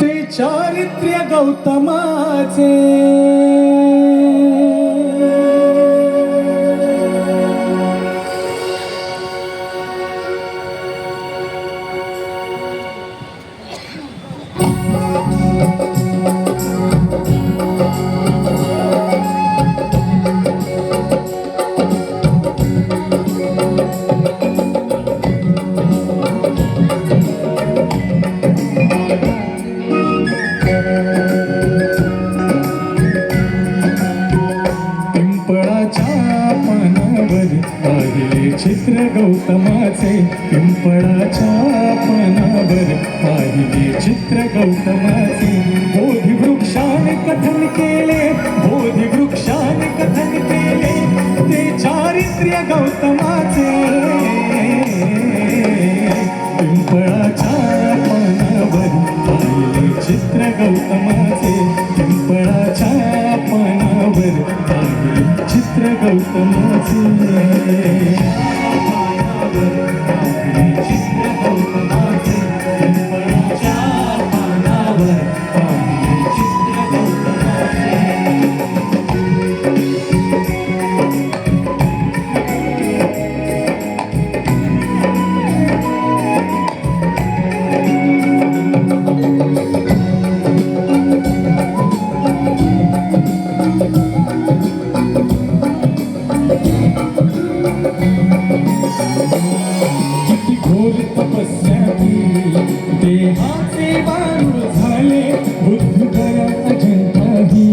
ते चारित्र्य गौतमाचे चित्र गौतमाचे पिंपळाच्या पानावर पाहिले चित्र गौतमाचे बोधी वृक्षाने कथन केले बोधी वृक्षाने कथन केले ते चारित्र्य गौतमाचे पिंपळाच्या पानावर पाहिले चित्र गौतमाचे पिंपळाच्या पानावर पाहिले चित्र गौतमाचे देहाचे वारुळ झाले बुद्धगया अजंताही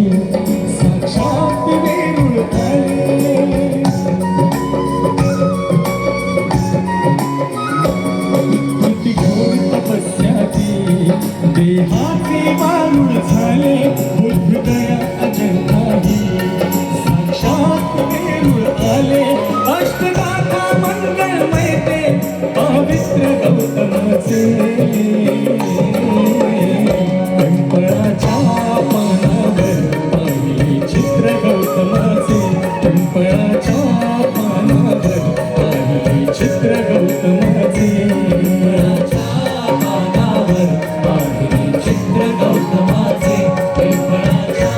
साक्षात वेरूळ आले किती घोर तपस्याची देहाचे वारुळ झाले बुद्धगया अजंताही साक्षात वेरूळ आले अष्टगाथा मंगलमय ते पवित्र गौतमाचे पिंपळाच्या पानावर पाहिले चित्र गौतमाचे पिंपळाच्या पानावर पाहिले चित्र गौतमाचे पिंपळाच्या पानावर पाहिले चित्र गौतमाचे पिंपळाच्या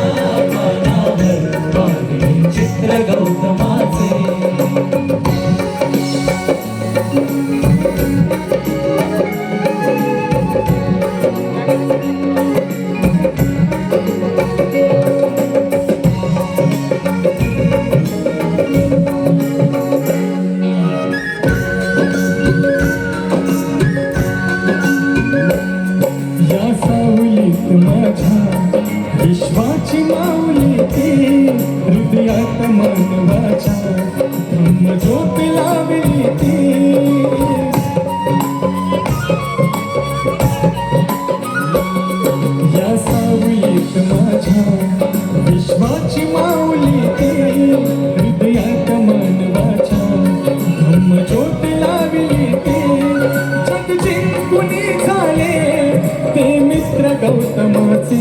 पानावर पाहिले चित्र गौतमाचे विश्वाची माऊली ती हृदयात मानवाच्या ब्रह्मज्योत लावली ती या सावलीत माझ्या विश्वाची माऊली ती हृदयात मानवाच्या ब्रह्मज्योत लावली ती जग जिंकुनी झाले ते मित्र गौतमाचे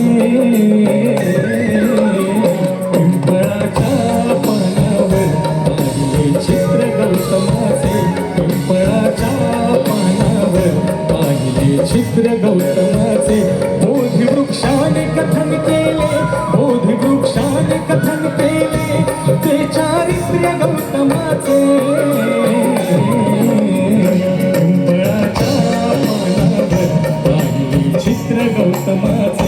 पिंपळाच्या पानावर पाहिले चित्र गौतमाचे पिंपळाच्या पानावर पाहिले चित्र गौतमाचे बोधी वृक्षाने कथन केले बोधी वृक्षाने कथन केले ते चारित्र्य गौतमाचे पिंपळाच्या पानावर पाहिले चित्र गौतमाचे